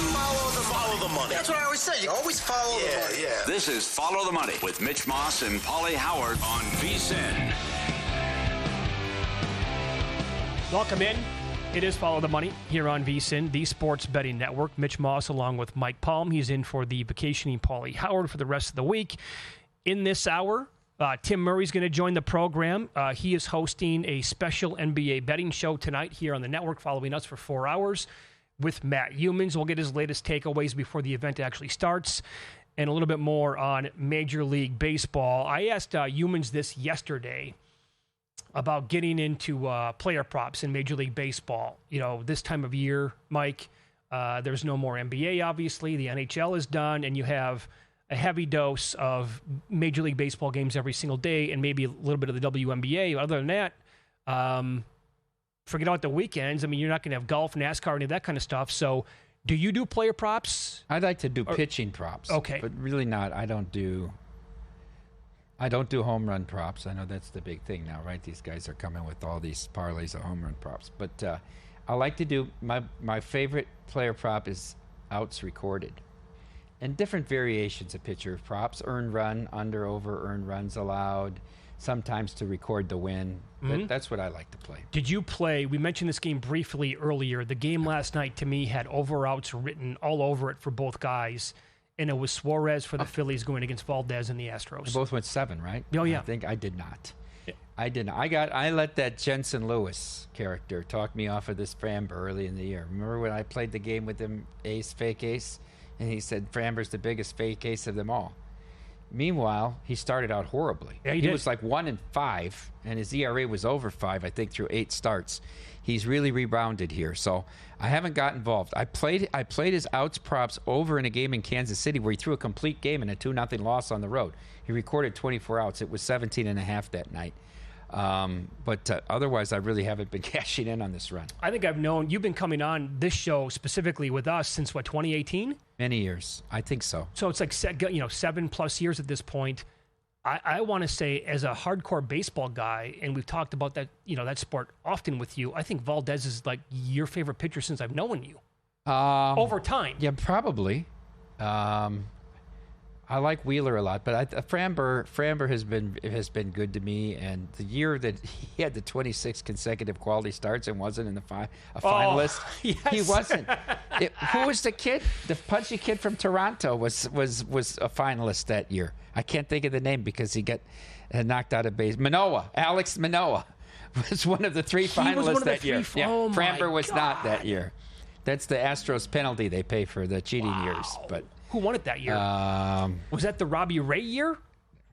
Follow the money. That's what I always say. You always follow the money. Yeah. This is Follow the Money with Mitch Moss and Paulie Howard on VSiN. Welcome in. It is Follow the Money here on VSiN, the sports betting network. Mitch Moss along with Mike Palm. He's in for the vacationing Paulie Howard for the rest of the week. In this hour, Tim Murray's going to join the program. He is hosting a special NBA betting show tonight here on the network, following us for 4 hours with Matt Humans. We'll get his latest takeaways before the event actually starts and a little bit more on Major League Baseball. I asked Humans this yesterday about getting into player props in Major League Baseball. You know, this time of year, Mike, there's no more NBA, obviously. The NHL is done, and you have a heavy dose of Major League Baseball games every single day and maybe a little bit of the WNBA. Other than that, forget about the weekends. I mean, you're not going to have golf, NASCAR, any of that kind of stuff. So do you do player props? I'd like to do pitching props. Okay. But really not. I don't do home run props. I know that's the big thing now, right? These guys are coming with all these parlays of home run props. But I like to do, my favorite player prop is outs recorded. And different variations of pitcher props, earned run, under, over, earned runs allowed, sometimes to record the win. Mm-hmm. That's what I like to play. Did you play, we mentioned this game briefly earlier, the game last night to me had over-outs written all over it for both guys, and it was Suarez for the Phillies going against Valdez and the Astros. They both went 7, right? Oh, yeah. I think I did not. Yeah. I did not. I let that Jensen Lewis character talk me off of this Framber early in the year. Remember when I played the game with him, fake ace? And he said Framber's the biggest fake ace of them all. Meanwhile, he started out horribly. Yeah, he was like 1-5, and his ERA was over 5, I think, through 8 starts. He's really rebounded here, so I haven't got involved. I played his outs props over in a game in Kansas City where he threw a complete game and a 2-0 loss on the road. He recorded 24 outs. It was 17.5 that night. But otherwise, I really haven't been cashing in on this run. I think I've known you've been coming on this show specifically with us since, 2018? Many years. I think so. So it's like 7+ years at this point. I want to say, as a hardcore baseball guy, and we've talked about that, that sport often with you, I think Valdez is like your favorite pitcher since I've known you. Over time. Yeah, probably. I like Wheeler a lot, but Framber has been good to me. And the year that he had the 26 consecutive quality starts and wasn't in the finalist, yes. He wasn't. Who was the kid? The punchy kid from Toronto was a finalist that year. I can't think of the name because he got knocked out of base. Alex Manoah was one of the 3 finalists that year. Framber was not that year. That's the Astros penalty they pay for the cheating years, but. Who won it that year? Was that the Robbie Ray year?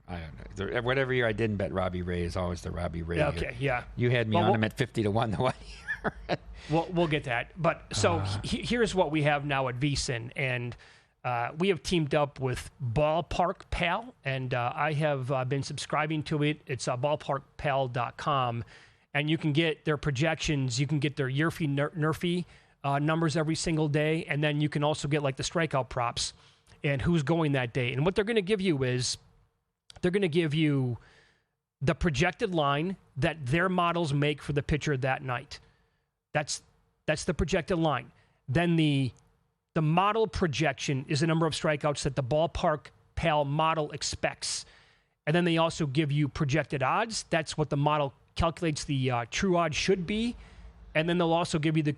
I don't know. Whatever year I didn't bet Robbie Ray is always the Robbie Ray year. Okay, yeah. You had me on him at 50-1 the one year. We'll get that. But so here's what we have now at VSiN, and we have teamed up with Ballpark Pal, and I have been subscribing to it. It's ballparkpal.com, and you can get their projections. You can get their Yerfy Nerfy numbers every single day, and then you can also get like the strikeout props and who's going that day. And what they're going to give you is they're going to give you the projected line that their models make for the pitcher that night. That's the projected line. Then the model projection is the number of strikeouts that the Ballpark Pal model expects. And then they also give you projected odds. That's what the model calculates the true odds should be. And then they'll also give you the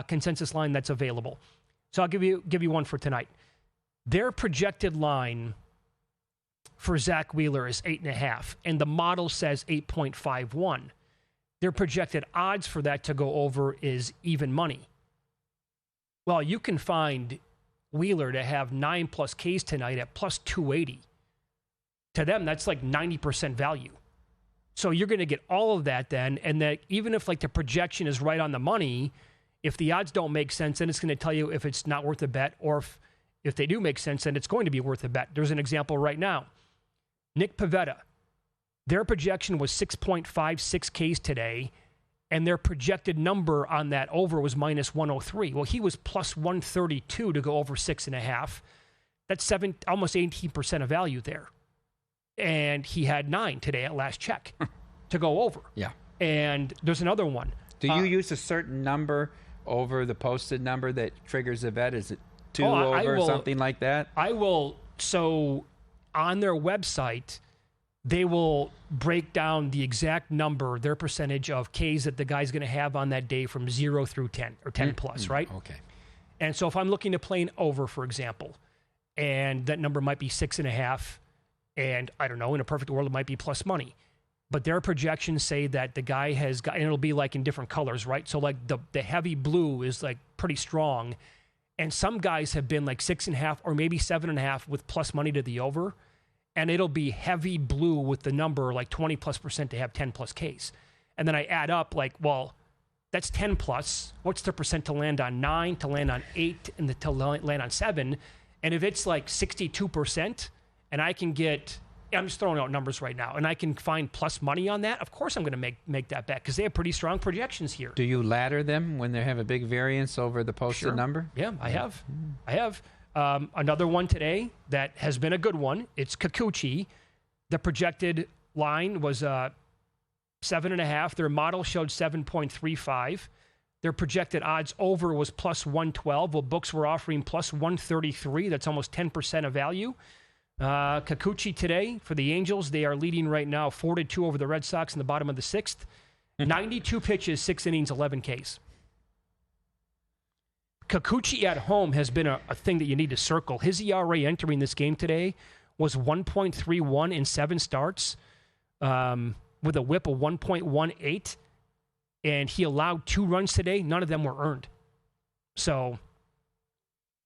consensus line that's available. So I'll give you one for tonight. Their projected line for Zach Wheeler is 8.5, and the model says 8.51. Their projected odds for that to go over is even money. Well, you can find Wheeler to have 9+ Ks tonight at plus 280. To them, that's like 90% value. So you're going to get all of that then, and that even if like the projection is right on the money, if the odds don't make sense, then it's going to tell you if it's not worth a bet, or if they do make sense, then it's going to be worth a bet. There's an example right now. Nick Pivetta, their projection was 6.56 Ks today, and their projected number on that over was minus 103. Well, he was plus 132 to go over 6.5. That's almost 18% of value there. And he had 9 today at last check to go over. Yeah. And there's another one. Do you use a certain number over the posted number that triggers a bet? Is it 2 over, something like that? I will. So on their website, they will break down the exact number, their percentage of Ks that the guy's going to have on that day from 0 through 10 or 10 plus, right? Okay. And so if I'm looking to play an over, for example, and that number might be 6.5, and I don't know, in a perfect world, it might be plus money. But their projections say that the guy has got, and it'll be like in different colors, right? So like the heavy blue is like pretty strong. And some guys have been like 6.5 or maybe 7.5 with plus money to the over. And it'll be heavy blue with the number like 20+% to have 10 plus Ks. And then I add up like, well, that's 10 plus. What's the percent to land on 9, to land on 8, and to land on 7? And if it's like 62%, and I can get, I'm just throwing out numbers right now, and I can find plus money on that, of course I'm going to make that bet because they have pretty strong projections here. Do you ladder them when they have a big variance over the posted number? Yeah, I have. I have. Another one today that has been a good one. It's Kikuchi. The projected line was 7.5. Their model showed 7.35. Their projected odds over was plus 112. Well, books were offering plus 133. That's almost 10% of value. Kikuchi today for the Angels. They are leading right now 4-2 over the Red Sox in the bottom of the 6th. 92 pitches, 6 innings, 11 Ks. Kikuchi at home has been a thing that you need to circle. His ERA entering this game today was 1.31 in 7 starts with a whip of 1.18. And he allowed 2 runs today. None of them were earned. So,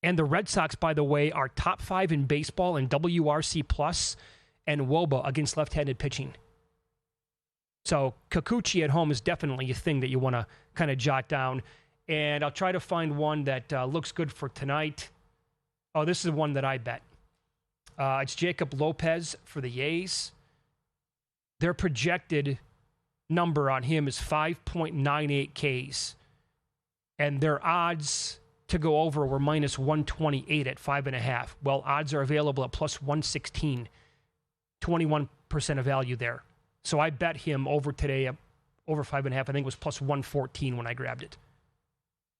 and the Red Sox, by the way, are top 5 in baseball in WRC plus and WOBA against left-handed pitching. So Kikuchi at home is definitely a thing that you want to kind of jot down. And I'll try to find one that looks good for tonight. Oh, this is one that I bet. It's Jacob Lopez for the A's. Their projected number on him is 5.98 Ks. And their odds to go over were minus 128 at 5.5. Well, odds are available at plus 116. 21% of value there. So I bet him over today, over 5.5. I think it was plus 114 when I grabbed it.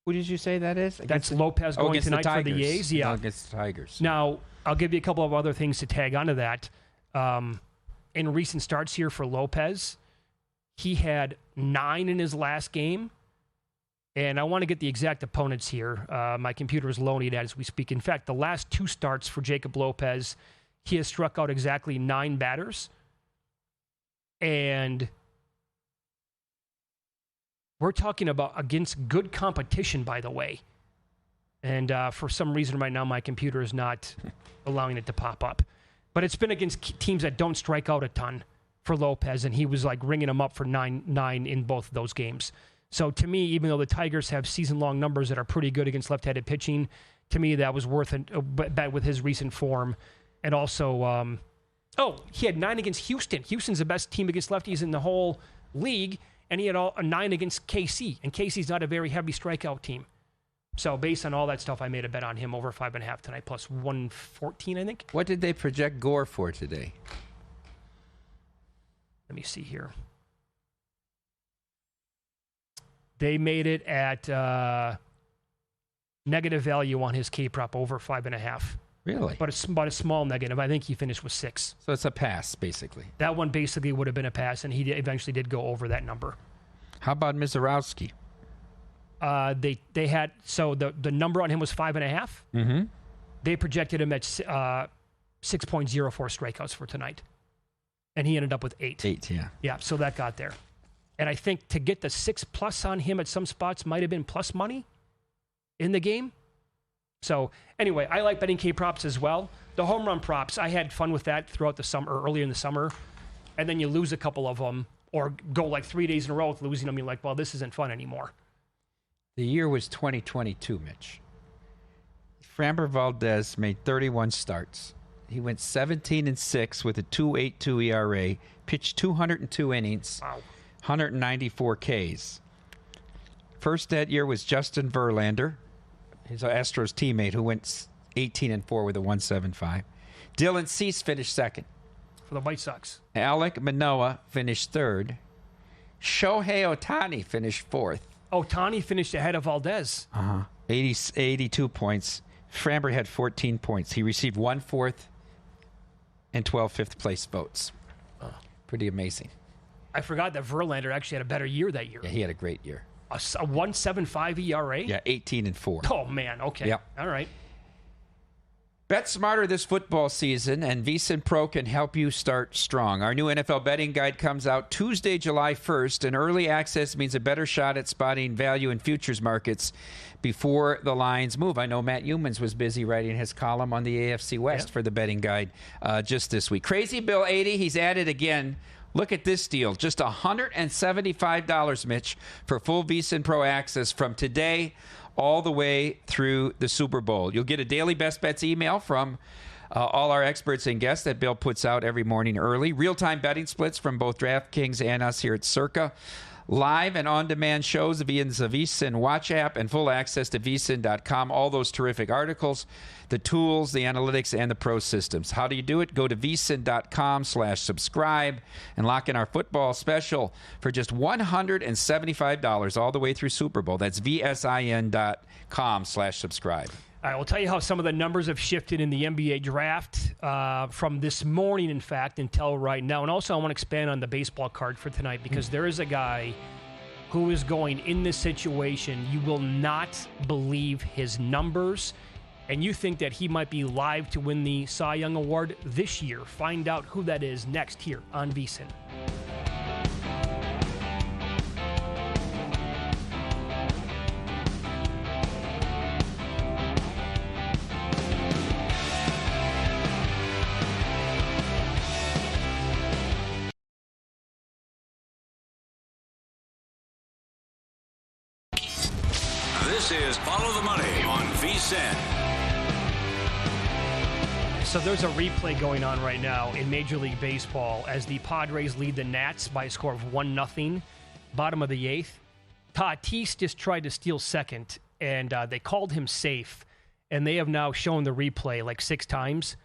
Who did you say that is? That's Lopez going tonight for the A's. Yeah, against the Tigers. Now, I'll give you a couple of other things to tag onto that. In recent starts here for Lopez, he had 9 in his last game. And I want to get the exact opponents here. My computer is loading as we speak. In fact, the last 2 starts for Jacob Lopez, he has struck out exactly 9 batters. And we're talking about against good competition, by the way. And for some reason right now, my computer is not allowing it to pop up. But it's been against teams that don't strike out a ton for Lopez, and he was like ringing them up for 9 in both of those games. So to me, even though the Tigers have season-long numbers that are pretty good against left-handed pitching, to me that was worth a bet with his recent form. And also, he had 9 against Houston. Houston's the best team against lefties in the whole league, and he had a 9 against KC. And KC's not a very heavy strikeout team. So based on all that stuff, I made a bet on him over 5.5 tonight, plus 114, I think. What did they project Gore for today? Let me see here. They made it at negative value on his K-prop over 5.5. Really? But it's about a small negative. I think he finished with 6. So it's a pass, basically. That one basically would have been a pass, and he eventually did go over that number. How about Mizorowski? They had, so the number on him was 5.5. Mm-hmm. They projected him at 6.04 strikeouts for tonight. And he ended up with 8. 8, yeah. Yeah, so that got there. And I think to get the 6+ on him at some spots might have been plus money in the game. So anyway, I like betting K-props as well. The home run props, I had fun with that throughout the summer, or earlier in the summer. And then you lose a couple of them, or go like 3 days in a row with losing them. You're like, well, this isn't fun anymore. The year was 2022, Mitch. Framber Valdez made 31 starts. He went 17-6 with a 2.82 ERA, pitched 202 innings, 194 Ks. First that year was Justin Verlander, his Astros teammate, who went 18-4 with a 1.75. Dylan Cease finished second. For the White Sox. Alek Manoah finished third. Shohei Ohtani finished fourth. Ohtani finished ahead of Valdez. 82 points. Framber had 14 points. He received 1 fourth and 12 fifth-place votes. Pretty amazing. I forgot that Verlander actually had a better year that year. Yeah, he had a great year. A 1.75 ERA? Yeah, 18-4. Oh, man. Okay. Yep. All right. Bet smarter this football season, and VSiN Pro can help you start strong. Our new NFL betting guide comes out Tuesday, July 1st, and early access means a better shot at spotting value in futures markets before the lines move. I know Matt Humans was busy writing his column on the AFC West for the betting guide just this week. Crazy Bill 80, he's at it again. Look at this deal. Just $175, Mitch, for full VSiN Pro access from today all the way through the Super Bowl. You'll get a daily best bets email from all our experts and guests that Bill puts out every morning early. Real-time betting splits from both DraftKings and us here at Circa. Live and on-demand shows via the VSiN Watch app and full access to vsin.com. All those terrific articles, the tools, the analytics, and the pro systems. How do you do it? Go to vsin.com/subscribe and lock in our football special for just $175 all the way through Super Bowl. That's vsin.com/subscribe. I will tell you how some of the numbers have shifted in the NBA draft from this morning, in fact, until right now. And also, I want to expand on the baseball card for tonight because there is a guy who is going in this situation. You will not believe his numbers, and you think that he might be live to win the Cy Young Award this year. Find out who that is next here on VSiN. This is Follow the Money on VSiN. So there's a replay going on right now in Major League Baseball as the Padres lead the Nats by a score of 1-0, bottom of the eighth. Tatis just tried to steal second, and they called him safe, and they have now shown the replay like 6 times.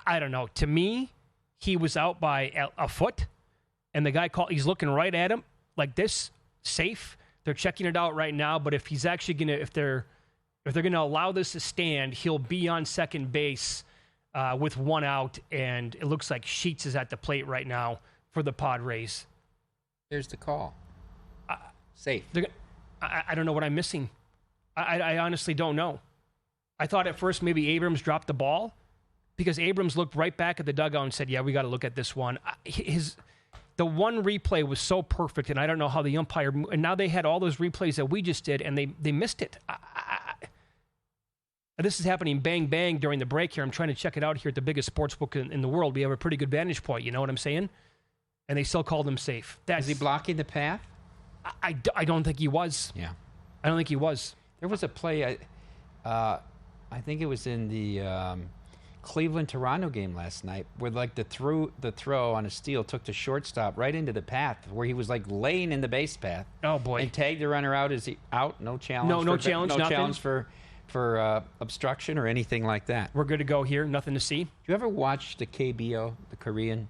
I don't know. To me, he was out by a foot, and the guy he's looking right at him like this, safe. They're checking it out right now, but if he's actually going to, if they're going to allow this to stand, he'll be on second base with 1 out, and it looks like Sheets is at the plate right now for the Padres. Here's the call. Safe. I don't know what I'm missing. I honestly don't know. I thought at first maybe Abrams dropped the ball because Abrams looked right back at the dugout and said, yeah, we got to look at this one. The one replay was so perfect, and I don't know how the umpire... And now they had all those replays that we just did, and they missed it. This is happening bang, bang during the break here. I'm trying to check it out here at the biggest sports book in the world. We have a pretty good vantage point, you know what I'm saying? And they still called him safe. Is he blocking the path? I don't think he was. Yeah. I don't think he was. There was a play, I think it was in the... Cleveland-Toronto game last night where like the throw on a steal took the shortstop right into the path where he was like laying in the base path. Oh boy. And tagged the runner out. Is he out? No challenge. No challenge. No nothing. challenge for obstruction or anything like that. We're good to go here. Nothing to see. Do you ever watch the KBO, the Korean?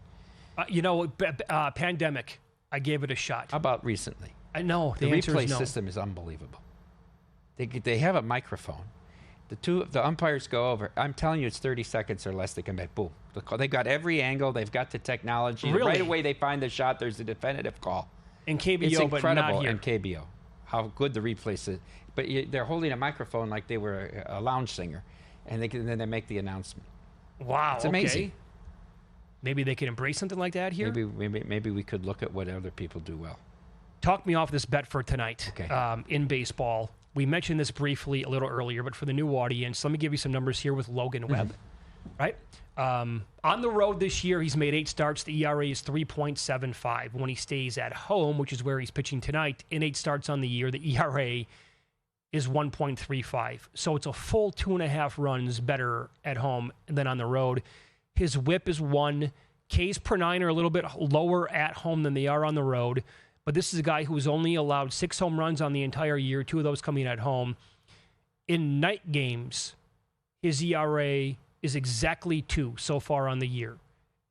Pandemic. I gave it a shot. How about recently? I know. The replay is no. system is unbelievable. They have a microphone. The umpires go over. I'm telling you, it's 30 seconds or less. They come back. Boom. They've got every angle. They've got the technology. Really? Right away, they find the shot. There's a definitive call. In KBO, it's incredible but not here. in KBO. How good the replay is. But they're holding a microphone like they were a lounge singer, and then they make the announcement. Wow, it's amazing. Maybe they can embrace something like that here. Maybe we could look at what other people do well. Talk me off this bet for tonight. Okay. In baseball. We mentioned this briefly a little earlier, but for the new audience, let me give you some numbers here with Logan Webb. Right? On the road this year, he's made 8 starts. The ERA is 3.75. When he stays at home, which is where he's pitching tonight, in 8 starts on the year, the ERA is 1.35. So it's a full 2.5 runs better at home than on the road. His whip is 1. Ks per 9 are a little bit lower at home than they are on the road. But this is a guy who's only allowed 6 home runs on the entire year, 2 of those coming at home. In night games, his ERA is exactly 2 so far on the year.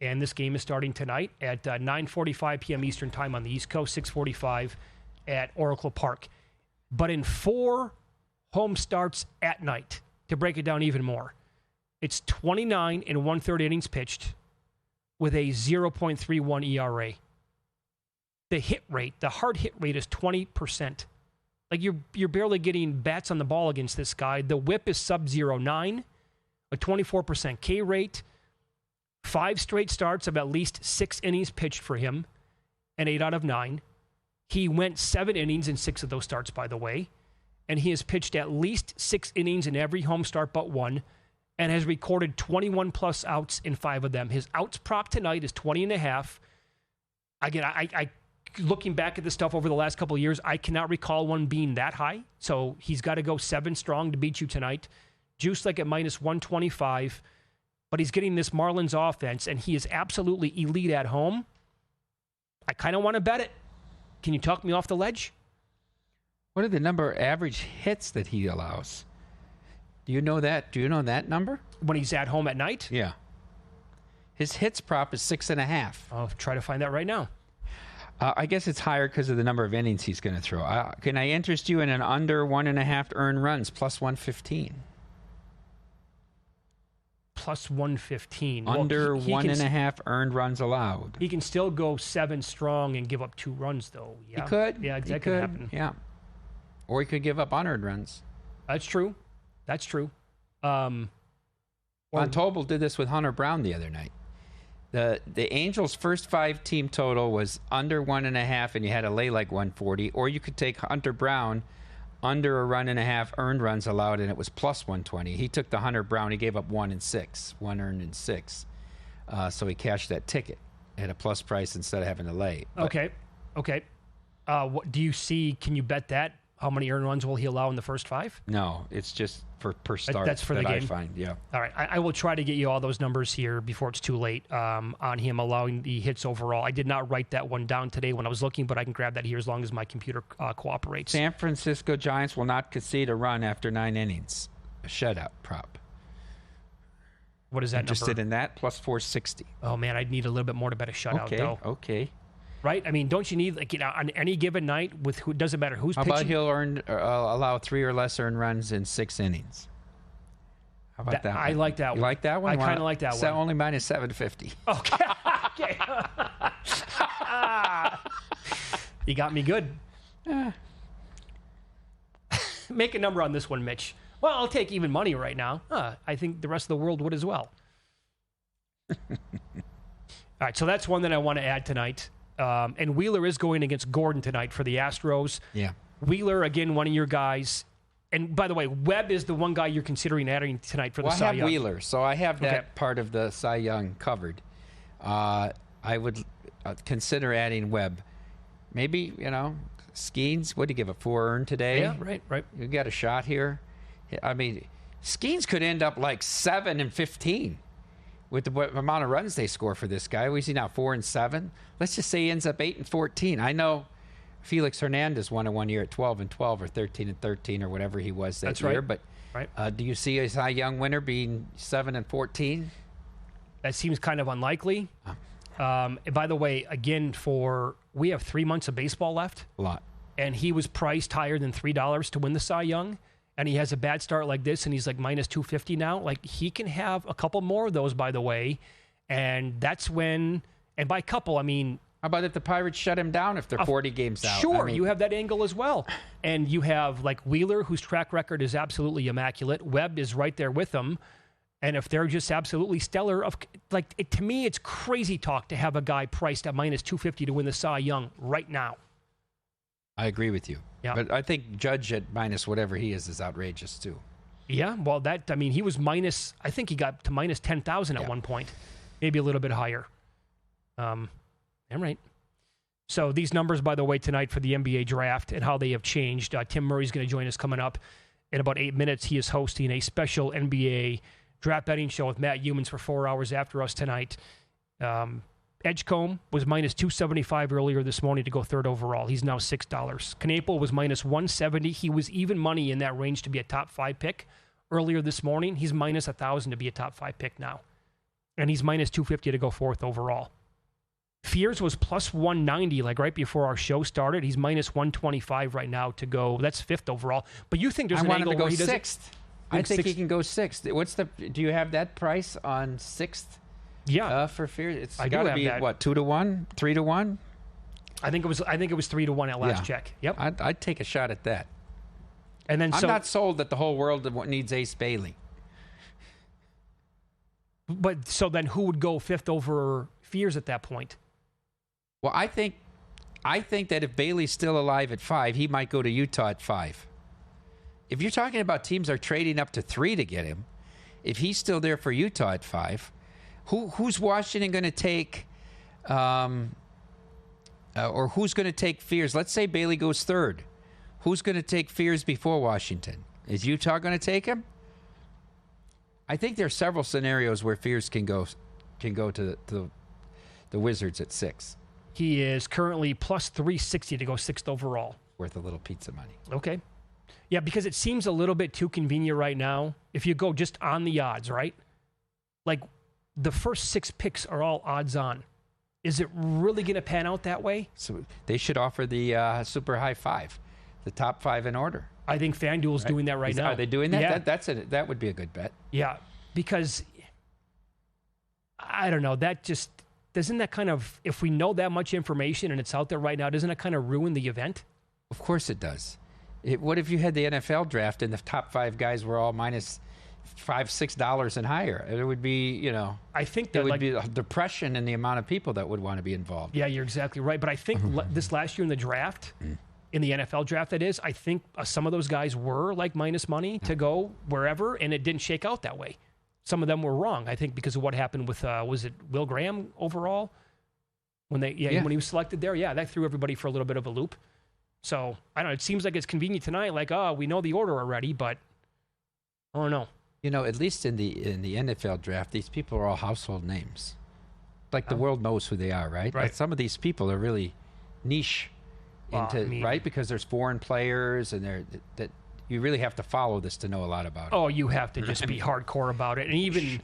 And this game is starting tonight at 9:45 p.m. Eastern Time on the East Coast, 6:45 at Oracle Park. But in 4 home starts at night, to break it down even more, it's 29 and 1/3 innings pitched with a 0.31 ERA. The hit rate, the hard hit rate is 20%. Like you're barely getting bats on the ball against this guy. The whip is sub 0.9, a 24% K rate, 5 straight starts of at least 6 innings pitched for him, and 8 out of 9. He went 7 innings in 6 of those starts, by the way, and he has pitched at least 6 innings in every home start but one, and has recorded 21 plus outs in 5 of them. His outs prop tonight is 20.5. Again, I looking back at this stuff over the last couple of years, I cannot recall one being that high. So he's got to go 7 strong to beat you tonight. Juice like at minus 125, but he's getting this Marlins offense, and he is absolutely elite at home. I kind of want to bet it. Can you talk me off the ledge? What are the number of average hits that he allows? Do you know that? Do you know that number? When he's at home at night? Yeah. His hits prop is 6.5. I'll try to find that right now. I guess it's higher because of the number of innings he's going to throw. Can I interest you in an under 1.5 earned runs plus 115? Plus 115. Under well, he 1.5 earned runs allowed. He can still go 7 strong and give up 2 runs, though. Yeah. He could. Yeah, that could could happen. Yeah. Or he could give up unearned runs. That's true. That's true. Von Tobel did this with Hunter Brown the other night. The Angels' first 5 team total was under 1.5, and you had to lay like 140. Or you could take Hunter Brown under 1.5 earned runs allowed, and it was plus 120. He took the Hunter Brown. He gave up 1 and 6, 1 earned and 6. So he cashed that ticket at a plus price instead of having to lay. But Okay. What do you see? Can you bet that? How many earned runs will he allow in the first 5? No, it's just per start. That's for the game. I find, yeah. All right, I will try to get you all those numbers here before it's too late on him allowing the hits overall. I did not write that one down today when I was looking, but I can grab that here as long as my computer cooperates. San Francisco Giants will not concede a run after 9 innings. A shutout prop. What is that Interested number? in that? Plus 460. Oh, man, I'd need a little bit more to bet a shutout, though. Okay. Right? I mean, don't you need, like, on any given night with who doesn't matter who's How pitching? about he'll allow 3 or less earned runs in 6 innings? How about that one? I like that one. You like that one? I kind of like that one. Only minus 750. Okay. You got me good. Make a number on this one, Mitch. Well, I'll take even money right now. I think the rest of the world would as well. All right, so that's one that I want to add tonight. And Wheeler is going against Gordon tonight for the Astros. Yeah. Wheeler, again, one of your guys. And by the way, Webb is the one guy you're considering adding tonight for the Cy Young. I have Wheeler, so I have that part of the Cy Young covered. I would consider adding Webb. Maybe, Skeens, what did he give, a 4 earned today? Yeah, right. You got a shot here. I mean, Skeens could end up like 7 and 15 with the amount of runs they score for this guy. What is he now, 4 and 7? Let's just say he ends up 8 and 14. I know Felix Hernandez won 1 year at 12 and 12 or 13 and 13 or whatever he was that year. Right. But do you see a Cy Young winner being 7 and 14? That seems kind of unlikely. And by the way, again, we have 3 months of baseball left. A lot. And he was priced higher than $3 to win the Cy Young. And he has a bad start like this, and he's like minus 250 now. Like, he can have a couple more of those, by the way. And that's when, and by couple, I mean, how about if the Pirates shut him down if they're 40 games out? Sure, you have that angle as well. And you have, like, Wheeler, whose track record is absolutely immaculate. Webb is right there with them. And if they're just absolutely stellar, to me, it's crazy talk to have a guy priced at minus 250 to win the Cy Young right now. I agree with you. Yeah. But I think Judge at minus whatever he is outrageous, too. Yeah, well, he was minus, I think he got to minus 10,000 at one point. Maybe a little bit higher. All right. So these numbers, by the way, tonight for the NBA draft and how they have changed. Tim Murray's going to join us coming up in about 8 minutes. He is hosting a special NBA draft betting show with Matt Humans for 4 hours after us tonight. Edgecombe was minus 275 earlier this morning to go 3rd overall. He's now $6. Knapel was minus 170. He was even money in that range to be a top 5 pick earlier this morning. He's minus 1,000 to be a top 5 pick now. And he's minus 250 to go 4th overall. Fears was plus 190, like right before our show started. He's minus 125 right now to go. That's 5th overall. But you think there's an angle where he doesn't... 6th. I think he can go 6th. Do you have that price on 6th? Yeah. For Fears, it's I got to be that. what, 2-1, 3-1? I think it was 3-1 at last check. Yep. I'd take a shot at that. And then I'm not sold that the whole world needs Ace Bailey. But so then who would go 5th over Fears at that point? Well, I think that if Bailey's still alive at 5, he might go to Utah at 5. If you're talking about teams are trading up to 3 to get him, if he's still there for Utah at 5, who's Washington going to take, or who's going to take Fears? Let's say Bailey goes 3rd. Who's going to take Fears before Washington? Is Utah going to take him? I think there are several scenarios where Fears can go to the Wizards at 6. He is currently plus 360 to go 6th overall. Worth a little pizza money. Okay. Yeah, because it seems a little bit too convenient right now. If you go just on the odds, right? Like the first 6 picks are all odds on. Is it really going to pan out that way? So they should offer the super high 5, the top 5 in order. I think FanDuel's doing that now. Are they doing that? Yeah. That would be a good bet. Yeah, because I don't know. Doesn't that kind of, if we know that much information and it's out there right now, doesn't it kind of ruin the event? Of course it does. What if you had the NFL draft and the top 5 guys were all minus $5-6 and higher? It would be, I think there would be a depression in the amount of people that would want to be involved. Yeah, you're exactly right. But I think this last year in the draft, in the NFL draft, that is, I think some of those guys were like minus money to go wherever, and it didn't shake out that way. Some of them were wrong, I think, because of what happened with, was it Will Graham overall? When he was selected there? Yeah, that threw everybody for a little bit of a loop. So, I don't know. It seems like it's convenient tonight, like, we know the order already, but I don't know. At least in the NFL draft, these people are all household names. Like the world knows who they are, right? Right. Some of these people are really niche right? Because there's foreign players and that you really have to follow this to know a lot about it. Oh, you have to just be hardcore about it. And even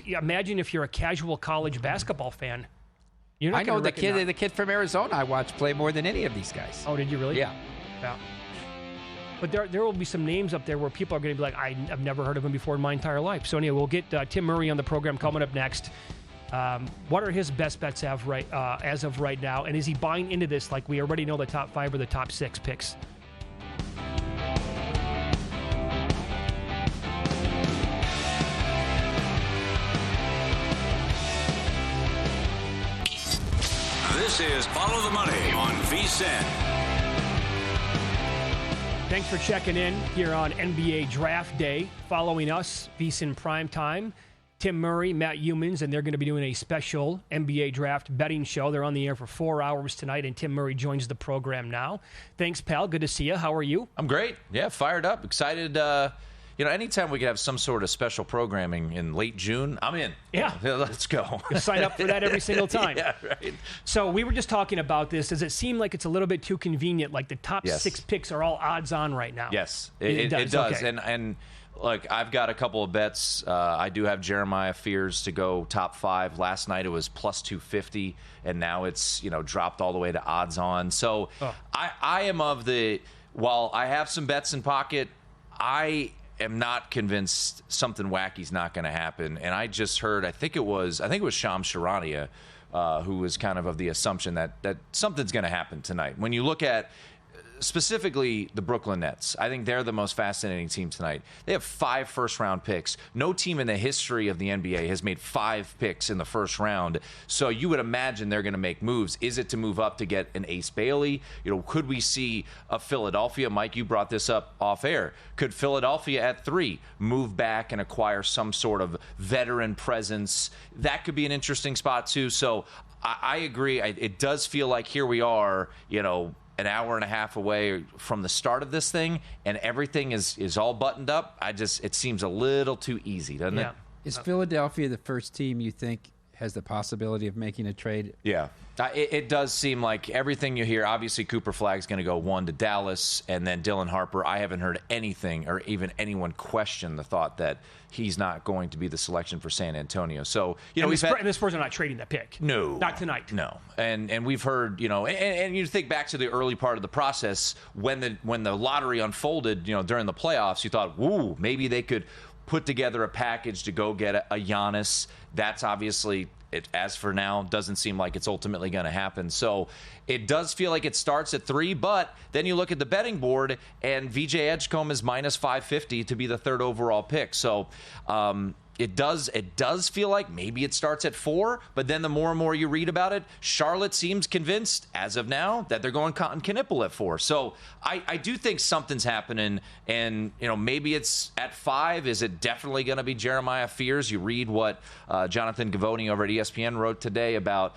imagine if you're a casual college basketball fan. You're not I know the kid from Arizona I watched play more than any of these guys. Oh, did you really? Yeah. But there will be some names up there where people are going to be like, I've never heard of him before in my entire life. So anyway, we'll get Tim Murray on the program coming up next. What are his best bets as of right now? And is he buying into this like we already know the top 5 or the top 6 picks? This is Follow the Money on VSiN. Thanks for checking in here on NBA Draft Day. Following us, VSiN Primetime, Tim Murray, Matt Humans, and they're going to be doing a special NBA Draft betting show. They're on the air for 4 hours tonight, and Tim Murray joins the program now. Thanks, pal. Good to see you. How are you? I'm great. Yeah, fired up. Excited. Anytime we could have some sort of special programming in late June, I'm in. Yeah. Let's go. You sign up for that every single time. Yeah, right. So we were just talking about this. Does it seem like it's a little bit too convenient? Like the top 6 picks are all odds on right now. Yes, it does. Okay. And look, I've got a couple of bets. I do have Jeremiah Fears to go top 5. Last night it was plus 250, and now it's dropped all the way to odds on. So I am of while I have some bets in pocket, I am not convinced something wacky's not going to happen. And I just heard, I think it was Shams Charania who was kind of the assumption that something's going to happen tonight. When you look at specifically the Brooklyn Nets, I think they're the most fascinating team tonight. They have 5 first-round picks. No team in the history of the NBA has made 5 picks in the first round. So you would imagine they're going to make moves. Is it to move up to get an Ace Bailey? Could we see a Philadelphia? Mike, you brought this up off air. Could Philadelphia at 3 move back and acquire some sort of veteran presence? That could be an interesting spot too. So I agree. It does feel like here we are, an hour and a half away from the start of this thing, and everything is all buttoned up. It seems a little too easy, doesn't it? Is Philadelphia the first team you think has the possibility of making a trade. Yeah. It does seem like everything you hear, obviously Cooper Flagg's going to go 1 to Dallas, and then Dylan Harper, I haven't heard anything or even anyone question the thought that he's not going to be the selection for San Antonio. So, and the Spurs are not trading that pick. No. Not tonight. No. And we've heard, and you think back to the early part of the process when the lottery unfolded, during the playoffs, you thought, woo, maybe they could put together a package to go get a Giannis. That's obviously, as for now, doesn't seem like it's ultimately going to happen. So it does feel like it starts at 3, but then you look at the betting board, and VJ Edgecombe is minus 550 to be the 3rd overall pick. So it does feel like maybe it starts at 4, but then the more and more you read about it, Charlotte seems convinced, as of now, that they're going Cotton Knippel at 4. So I do think something's happening, and maybe it's at 5. Is it definitely going to be Jeremiah Fears? You read what Jonathan Givony over at ESPN wrote today about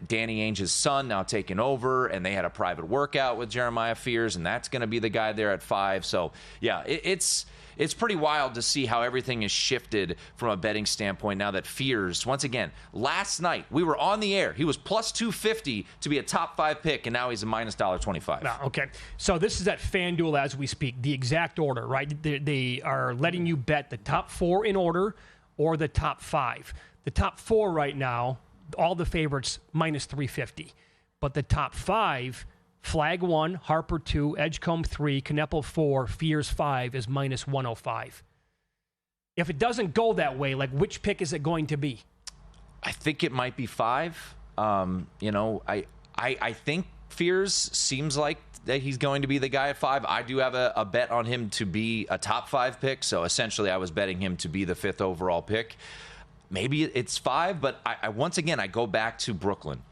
Danny Ainge's son now taking over, and they had a private workout with Jeremiah Fears, and that's going to be the guy there at 5. So yeah, it's pretty wild to see how everything is shifted from a betting standpoint now that Fears, once again, last night we were on the air. He was plus 250 to be a top 5 pick, and now he's a minus $1.25. Okay. So this is at FanDuel as we speak, the exact order, right? They are letting you bet the top 4 in order or the top 5. The top 4 right now, all the favorites, minus 350. But the top 5, Flag 1, Harper 2, Edgecombe 3, Kneppel 4, Fears 5 is minus 105. If it doesn't go that way, which pick is it going to be? I think it might be 5. I think Fears seems like that he's going to be the guy at 5. I do have a bet on him to be a top 5 pick, so essentially I was betting him to be the 5th overall pick. Maybe it's 5, but I once again, I go back to Brooklyn.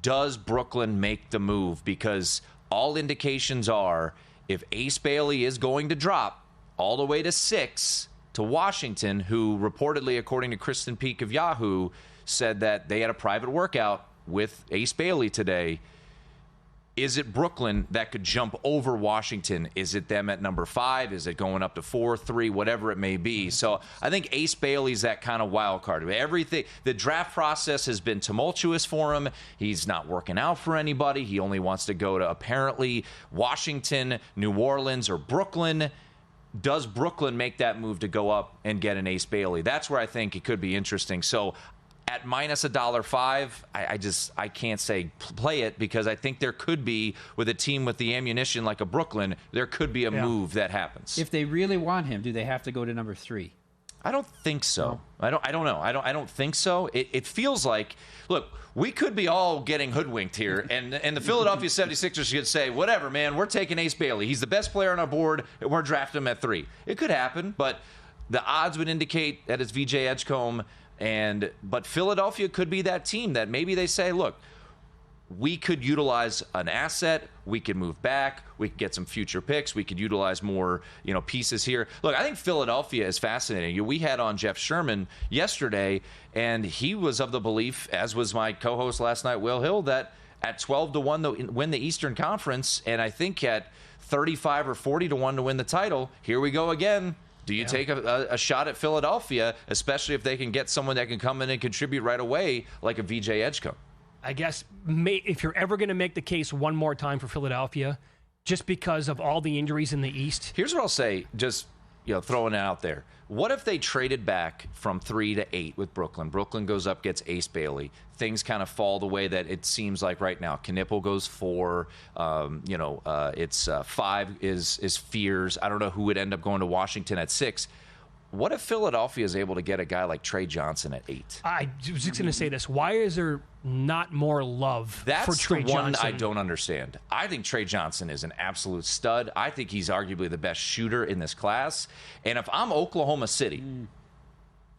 Does Brooklyn make the move? Because all indications are if Ace Bailey is going to drop all the way to 6 to Washington, who reportedly, according to Kristen Peak of Yahoo, said that they had a private workout with Ace Bailey today. Is it Brooklyn that could jump over Washington? Is it them at number 5? Is it going up to 4, 3, whatever it may be? So I think Ace Bailey's that kind of wild card. Everything, the draft process has been tumultuous for him. He's not working out for anybody. He only wants to go to apparently Washington, New Orleans, or Brooklyn. Does Brooklyn make that move to go up and get an Ace Bailey? That's where I think it could be interesting. So at minus $1.05, I can't say play it, because I think there could be, with a team with the ammunition like a Brooklyn, there could be a move that happens. If they really want him, do they have to go to number 3? I don't think so. No. I don't know. I don't think so. It feels like, look, we could be all getting hoodwinked here, and the Philadelphia 76ers should say, whatever, man, we're taking Ace Bailey. He's the best player on our board, and we're drafting him at 3. It could happen, but the odds would indicate that it's VJ Edgecombe. But Philadelphia could be that team that maybe they say, look, we could utilize an asset, we could move back, we could get some future picks, we could utilize more, pieces here. Look, I think Philadelphia is fascinating. We had on Jeff Sherman yesterday, and he was of the belief, as was my co-host last night, Will Hill, that at 12-1 to win the Eastern Conference, and I think at 35 or 40-1 to win the title, here we go again. Do you take a shot at Philadelphia, especially if they can get someone that can come in and contribute right away, like a VJ Edgecombe? I guess if you're ever going to make the case one more time for Philadelphia, just because of all the injuries in the East. Here's what I'll say, just throwing it out there. What if they traded back from 3 to 8 with Brooklyn? Brooklyn goes up, gets Ace Bailey. Things kind of fall the way that it seems like right now. Knippel goes 4. It's 5 is Fears. I don't know who would end up going to Washington at 6. What if Philadelphia is able to get a guy like Trey Johnson at 8? I was just going to say this. Why is there not more love for Trey Johnson? That's the one I don't understand. I think Trey Johnson is an absolute stud. I think he's arguably the best shooter in this class. And if I'm Oklahoma City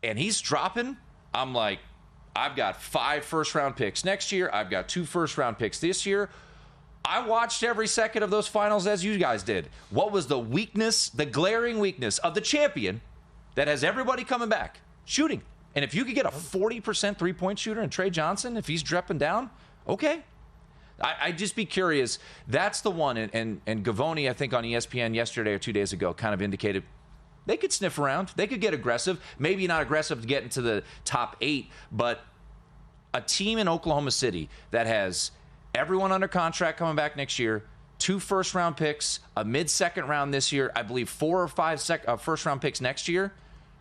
and he's dropping, I'm like, I've got 5 first-round picks next year. I've got 2 first-round picks this year. I watched every second of those finals as you guys did. What was the weakness, the glaring weakness of the champion that has everybody coming back? Shooting. And if you could get a 40% three-point shooter in Trey Johnson, if he's dropping down, okay. I'd just be curious. That's the one. And Givony, I think, on ESPN yesterday or 2 days ago kind of indicated they could sniff around. They could get aggressive. Maybe not aggressive to get into the top 8, but a team in Oklahoma City that has everyone under contract coming back next year, 2 first-round picks, a mid-second round this year, I believe 4 or 5 first-round picks next year.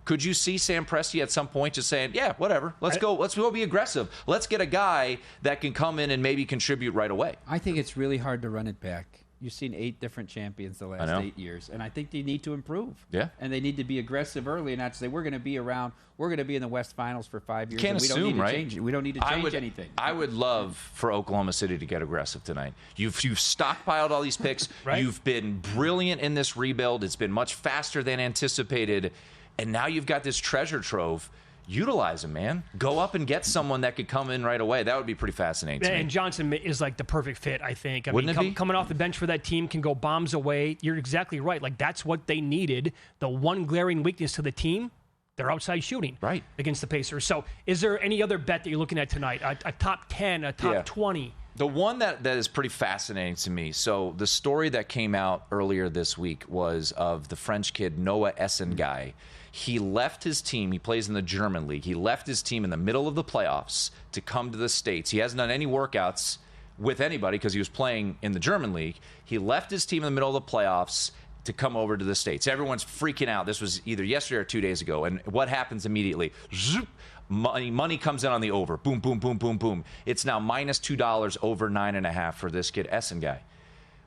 Could you see Sam Presti at some point just saying, yeah, whatever, let's go be aggressive. Let's get a guy that can come in and maybe contribute right away. I think it's really hard to run it back. You've seen 8 different champions the last 8 years, and I think they need to improve. Yeah. And they need to be aggressive early and not say, we're going to be around, we're going to be in the West Finals for 5 years. Can't and we assume, don't need to right? change it. We don't need to change anything. I would love for Oklahoma City to get aggressive tonight. You've stockpiled all these picks. Right. You've been brilliant in this rebuild. It's been much faster than anticipated. And now you've got this treasure trove. Utilize them, man. Go up and get someone that could come in right away. That would be pretty fascinating to me. And Johnson is like the perfect fit, I think. Wouldn't it be? Coming off the bench for that team, can go bombs away. You're exactly right. Like, that's what they needed. The one glaring weakness to the team, their outside shooting against the Pacers. So is there any other bet that you're looking at tonight? A top 10, a top 20? The one that is pretty fascinating to me, so the story that came out earlier this week was of the French kid Noah Essenguy. He left his team. He plays in the German league. He left his team in the middle of the playoffs to come to the States. He hasn't done any workouts with anybody because he was playing in the German league. He left his team in the middle of the playoffs to come over to the States. Everyone's freaking out. This was either yesterday or 2 days ago. And what happens immediately? Zoop, money comes in on the over. Boom, boom, boom, boom, boom. It's now minus $2 over 9.5 for this kid, Essenguy.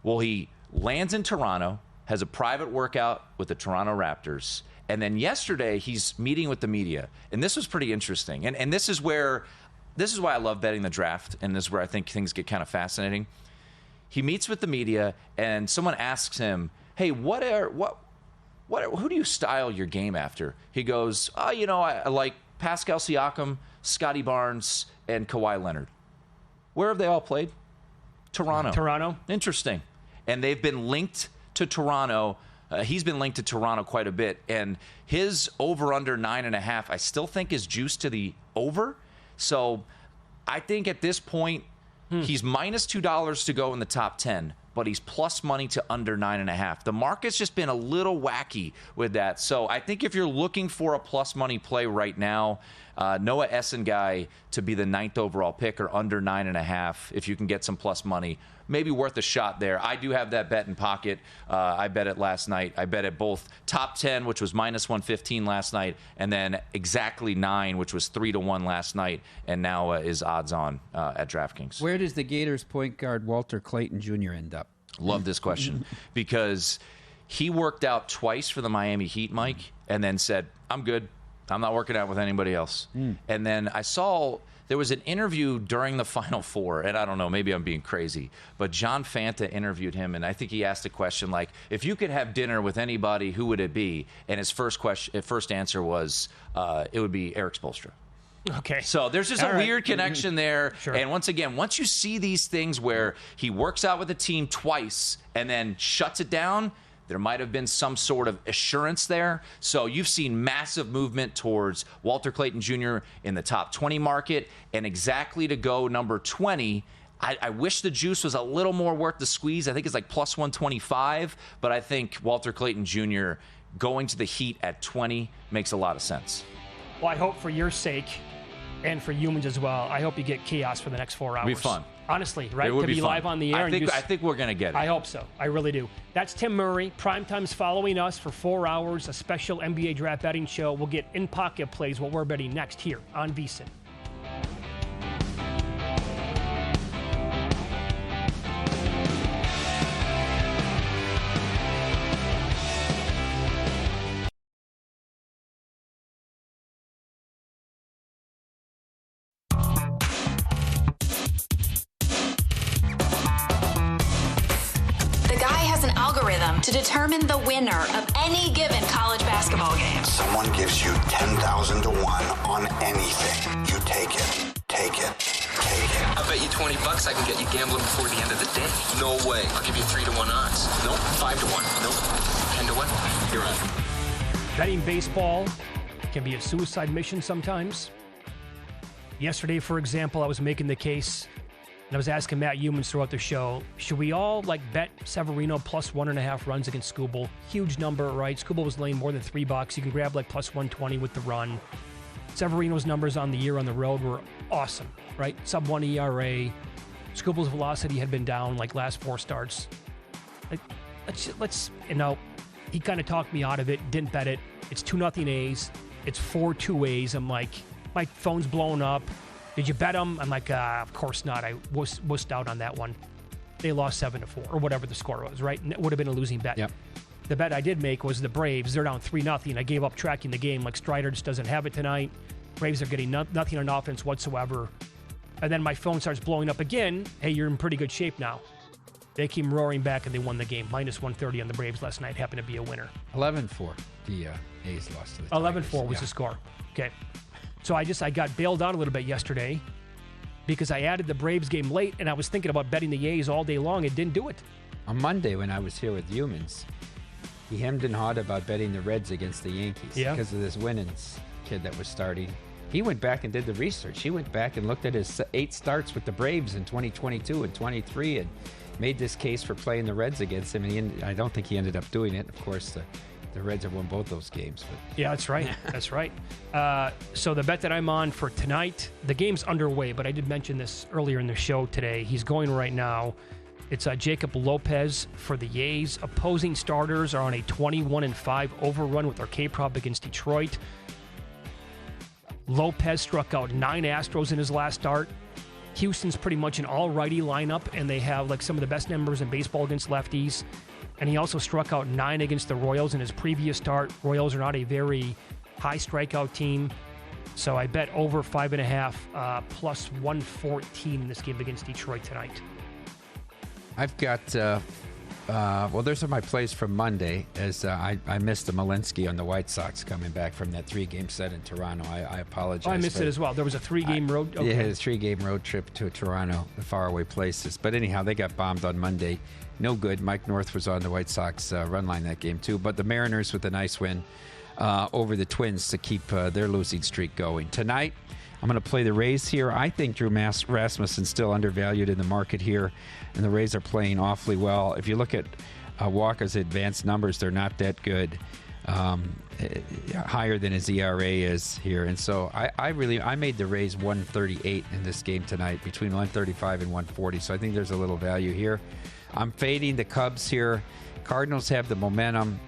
Well, he lands in Toronto, has a private workout with the Toronto Raptors. And then yesterday, he's meeting with the media. And this was pretty interesting. And this is why I love betting the draft. And this is where I think things get kind of fascinating. He meets with the media, and someone asks him, hey, who do you style your game after? He goes, I like Pascal Siakam, Scotty Barnes, and Kawhi Leonard. Where have they all played? Toronto. Interesting. And they've been linked to Toronto. He's been linked to Toronto quite a bit. And his over-under 9.5, I still think is juiced to the over. So I think at this point, he's minus $2 to go in the top 10. But he's plus money to under 9.5. The market's just been a little wacky with that. So I think if you're looking for a plus money play right now, Noah Essenguy to be the 9th overall pick or under 9.5, if you can get some plus money, maybe worth a shot there. I do have that bet in pocket. I bet it last night. I bet it both top 10, which was minus 115 last night, and then exactly 9, which was 3-1 last night, and now is odds on at DraftKings. Where does the Gators point guard Walter Clayton Jr. end up? Love this question because he worked out twice for the Miami Heat, Mike, and then said, I'm good. I'm not working out with anybody else. And then I saw there was an interview during the Final Four, and I don't know, maybe I'm being crazy, but John Fanta interviewed him, and I think he asked a question like, if you could have dinner with anybody, who would it be? And his first answer was, it would be Eric Spoelstra. Okay. So there's just a weird connection there. Sure. And once again, once you see these things where he works out with a team twice and then shuts it down, there might have been some sort of assurance there. So you've seen massive movement towards Walter Clayton Jr. in the top 20 market. And exactly to go number 20, I wish the juice was a little more worth the squeeze. I think it's like plus 125. But I think Walter Clayton Jr. going to the Heat at 20 makes a lot of sense. Well, I hope for your sake and for humans as well, I hope you get chaos for the next 4 hours. It'd be fun. Honestly, right? It would to be fun. live on the air. I think we're going to get it. I hope so. I really do. That's Tim Murray. Primetime's following us for 4 hours, a special NBA draft betting show. We'll get in-pocket plays, what we're betting next here on VSiN. To determine the winner of any given college basketball game. Someone gives you 10,000 to 1 on anything. You take it. Take it. Take it. I'll bet you $20 I can get you gambling before the end of the day. No way. I'll give you 3-1 odds. Nope. 5-1. Nope. 10-1. You're on. Betting baseball can be a suicide mission sometimes. Yesterday, for example, I was making the case, and I was asking Matt Humans throughout the show, should we all bet Severino plus 1.5 runs against Skubal? Huge number, right? Skubal was laying more than $3. You can grab like plus 120 with the run. Severino's numbers on the year on the road were awesome, right? Sub-1 ERA. Scooble's velocity had been down like last 4 starts. Like, let's he kind of talked me out of it, didn't bet it. It's 2-0 A's. It's 4-2 A's. I'm like, my phone's blowing up. Did you bet them? I'm like, of course not. I wussed out on that one. They lost 7-4 or whatever the score was, right? And it would have been a losing bet. Yep. The bet I did make was the Braves. They're down 3-0. I gave up tracking the game. Like, Strider just doesn't have it tonight. Braves are getting nothing on offense whatsoever. And then my phone starts blowing up again. Hey, you're in pretty good shape now. They came roaring back and they won the game. Minus 130 on the Braves last night. Happened to be a winner. 11-4. The A's lost to the 11-4 was the score. Okay. So I got bailed out a little bit yesterday because I added the Braves game late, and I was thinking about betting the A's all day long and didn't do it. On Monday when I was here with Humans, he hemmed and hawed about betting the Reds against the Yankees because of this Winans kid that was starting. He went back and did the research. He went back and looked at his 8 starts with the Braves in 2022 and 23 and made this case for playing the Reds against him. And I don't think he ended up doing it. Of course, the Reds have won both those games. But. Yeah, that's right. That's right. So the bet that I'm on for tonight, the game's underway, but I did mention this earlier in the show today. He's going right now. It's Jacob Lopez for the A's. Opposing starters are on a 21-5 overrun with their K-prop against Detroit. Lopez struck out 9 Astros in his last start. Houston's pretty much an all-righty lineup, and they have like some of the best numbers in baseball against lefties. And he also struck out 9 against the Royals in his previous start. Royals are not a very high strikeout team. So I bet over 5.5 plus 114 in this game against Detroit tonight. I've got, those are my plays from Monday, as I missed the Malinsky on the White Sox coming back from that 3-game set in Toronto. I apologize. Oh, I missed it as well. There was a 3-game road. Okay. Yeah, a 3-game road trip to Toronto, the faraway places. But anyhow, they got bombed on Monday. No good. Mike North was on the White Sox run line that game too. But the Mariners with a nice win over the Twins to keep their losing streak going. Tonight, I'm going to play the Rays here. I think Drew Rasmussen's still undervalued in the market here, and the Rays are playing awfully well. If you look at Walker's advanced numbers, they're not that good. Higher than his ERA is here. And so I made the Rays 138 in this game tonight, between 135 and 140. So I think there's a little value here. I'm fading the Cubs here. Cardinals have the momentum.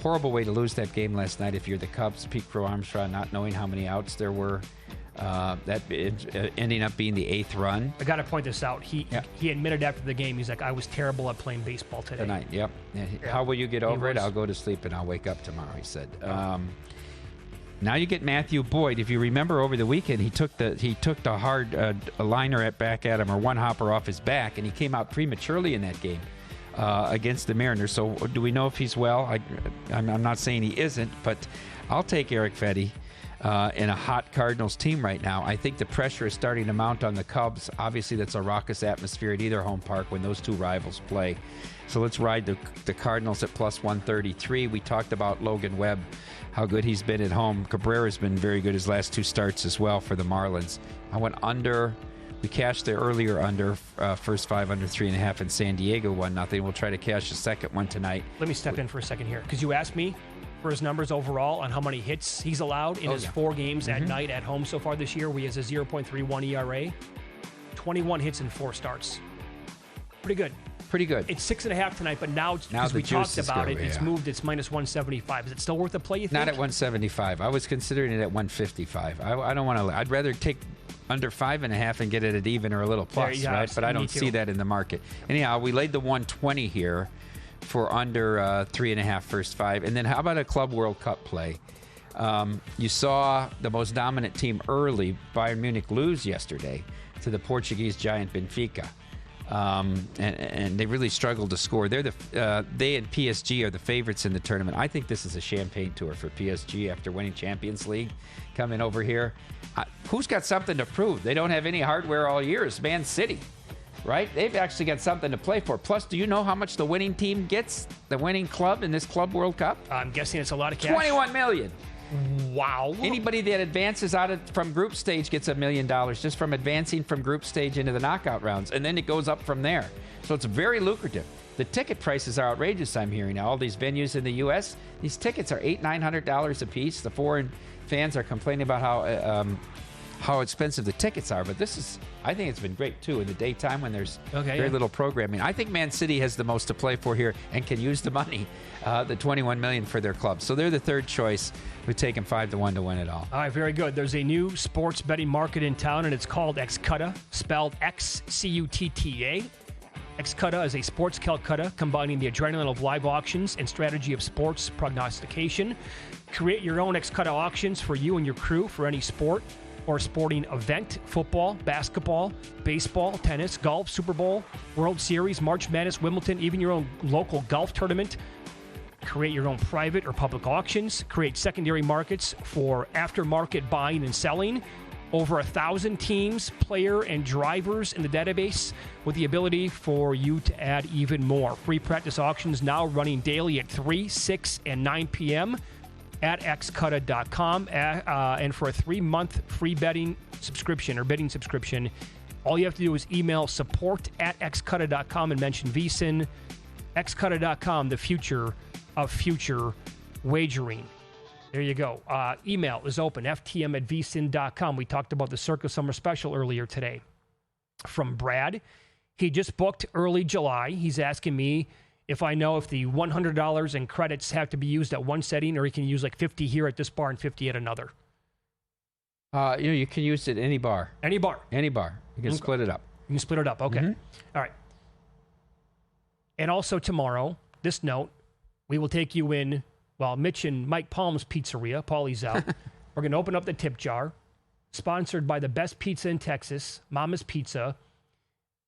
Horrible way to lose that game last night if you're the Cubs. Pete Crow Armstrong not knowing how many outs there were. That ending up being the 8th run. I got to point this out. He admitted after the game, he's like, I was terrible at playing baseball today. Tonight, yep. How will you get over it? I'll go to sleep and I'll wake up tomorrow, he said. Now you get Matthew Boyd. If you remember over the weekend, he took the hard liner back at him, or one hopper off his back, and he came out prematurely in that game against the Mariners. So do we know if he's well? I'm not saying he isn't, but I'll take Eric Fetty. In a hot Cardinals team right now. I think the pressure is starting to mount on the Cubs. Obviously, that's a raucous atmosphere at either home park when those two rivals play. So let's ride the Cardinals at plus 133. We talked about Logan Webb, how good he's been at home. Cabrera's been very good his last 2 starts as well for the Marlins. I went under. We cashed the earlier under, first 5 under 3.5 in San Diego, 1-0. We'll try to cash the second one tonight. Let me step in for a second here, because you asked me for his numbers overall on how many hits he's allowed in his 4 games at night at home so far this year, where he has a 0.31 ERA, 21 hits in 4 starts. Pretty good. Pretty good. It's 6.5 tonight, but now because we talked about it, it's moved. It's minus 175. Is it still worth a play, you think? Not at 175. I was considering it at 155. I don't want to. I'd rather take under 5.5 and get it at even or a little plus, right? But I don't see that in the market. Anyhow, we laid the 120 here for under 3.5 first 5. And then how about a Club World Cup play? You saw the most dominant team early, Bayern Munich, lose yesterday to the Portuguese giant Benfica. And they really struggled to score. They and PSG are the favorites in the tournament. I think this is a champagne tour for PSG after winning Champions League, coming over here. Who's got something to prove? They don't have any hardware all year. It's Man City. Right? They've actually got something to play for. Plus, do you know how much the winning team gets, the winning club in this Club World Cup? I'm guessing it's a lot of cash. 21 million. Wow. Anybody that advances from group stage gets $1 million just from advancing from group stage into the knockout rounds. And then it goes up from there. So it's very lucrative. The ticket prices are outrageous, I'm hearing. Now, all these venues in the U.S., these tickets are $800-900 a piece. The foreign fans are complaining about how expensive the tickets are. But I think it's been great, too, in the daytime when there's very little programming. I think Man City has the most to play for here and can use the money, the $21 million for their club. So they're the third choice. We've taken 5-1 to win it all. All right, very good. There's a new sports betting market in town, and it's called Xcutta, spelled Xcutta. Xcutta is a sports Calcutta combining the adrenaline of live auctions and strategy of sports prognostication. Create your own Xcutta auctions for you and your crew for any sport or sporting event: football, basketball, baseball, tennis, golf, Super Bowl, World Series, March Madness, Wimbledon, even your own local golf tournament. Create your own private or public auctions. Create secondary markets for aftermarket buying and selling. Over 1,000 teams, player, and drivers in the database with the ability for you to add even more. Free practice auctions now running daily at 3, 6, and 9 p.m. at xcutta.com. And for a 3-month free betting subscription, all you have to do is email support@xcutta.com and mention VSiN. xcutta.com, the future of future wagering. There you go. Email is open, ftm@vsin.com. We talked about the Circa Summer Special earlier today. From Brad, he just booked early July. He's asking me if I know if the $100 in credits have to be used at one setting, or he can use like 50 here at this bar and 50 at another. You can use it at any bar. Any bar. Any bar. You can split it up. You can split it up. Okay. Mm-hmm. All right. And also tomorrow, this note, we will take you in, Mitch and Mike Palm's Pizzeria, Paulie's out. We're going to open up the tip jar, sponsored by the best pizza in Texas, Mama's Pizza.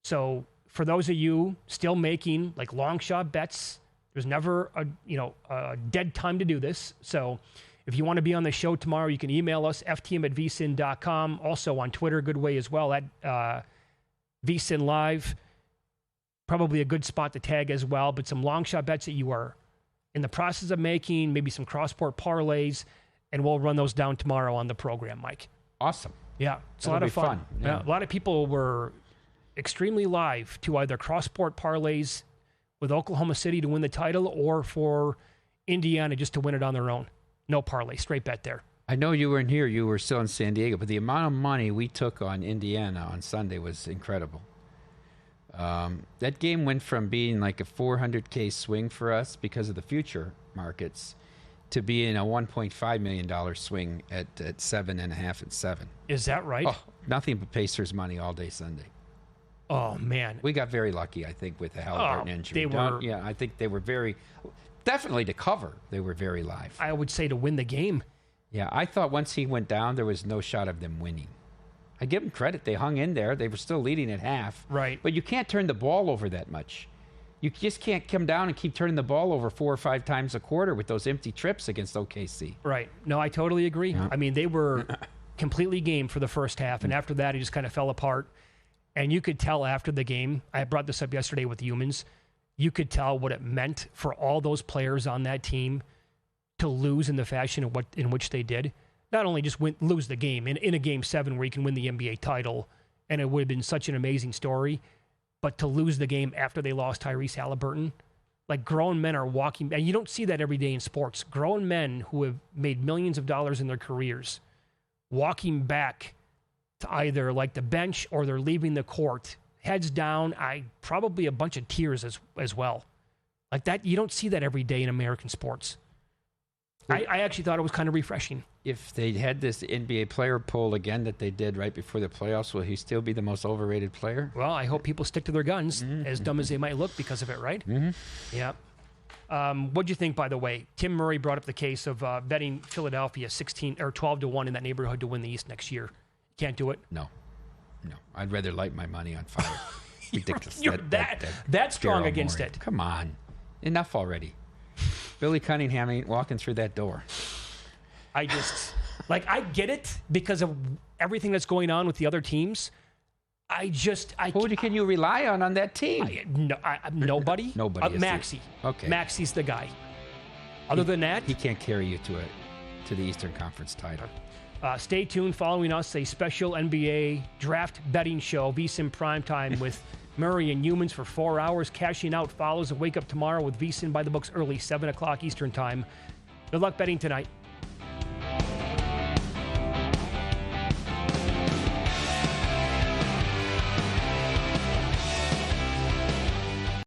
So for those of you still making like long shot bets, there's never a dead time to do this. So if you want to be on the show tomorrow, you can email us, ftm@vsin.com. Also on Twitter, good way as well, at VSiN Live. Probably a good spot to tag as well, but some long shot bets that you are in the process of making, maybe some cross-sport parlays, and we'll run those down tomorrow on the program, Mike. Awesome. Yeah, it's a lot of fun. Yeah. A lot of people were extremely live to either cross-sport parlays with Oklahoma City to win the title or for Indiana just to win it on their own. No parlay, straight bet there. I know you weren't here. You were still in San Diego, but the amount of money we took on Indiana on Sunday was incredible. That game went from being like a $400K swing for us because of the future markets to being a $1.5 million swing at 7.5 and 7. Is that right? Oh, nothing but Pacers money all day Sunday. Oh, man. We got very lucky, I think, with the Halliburton injury. I think they were definitely to cover, they were very live. I would say to win the game. Yeah, I thought once he went down, there was no shot of them winning. I give them credit. They hung in there. They were still leading at half. Right. But you can't turn the ball over that much. You just can't come down and keep turning the ball over 4 or 5 times a quarter with those empty trips against OKC. Right. No, I totally agree. Yeah. I mean, they were completely game for the first half, and after that, it just kind of fell apart. And you could tell after the game, I brought this up yesterday with Humans, you could tell what it meant for all those players on that team to lose in the fashion in which they did. Not only just lose the game in a Game 7 where you can win the NBA title, and it would have been such an amazing story, but to lose the game after they lost Tyrese Halliburton, like grown men are walking, and you don't see that every day in sports, grown men who have made millions of dollars in their careers walking back to either like the bench or they're leaving the court, heads down, probably a bunch of tears as well. Like that, you don't see that every day in American sports. I actually thought it was kind of refreshing. If they had this NBA player poll again that they did right before the playoffs, will he still be the most overrated player? Well, I hope people stick to their guns, as dumb as they might look because of it, right? Mm-hmm. Yeah. What'd you think, by the way? Tim Murray brought up the case of betting Philadelphia 16 or 12-1 in that neighborhood to win the East next year. Can't do it? No. I'd rather light my money on fire. Ridiculous. You're that strong against Morey. it. Come on. Enough already. Billy Cunningham ain't walking through that door. I I get it because of everything that's going on with the other teams. Who can you rely on that team? Nobody. Nobody. Maxey. Okay. Maxey's the guy. Other than that, he can't carry you to the Eastern Conference title. Stay tuned. Following us, a special NBA draft betting show, VSiN Primetime with Murray and Humans for 4 hours. Cashing Out follows, and wake up tomorrow with VSiN by the books early, 7 o'clock Eastern Time. Good luck betting tonight.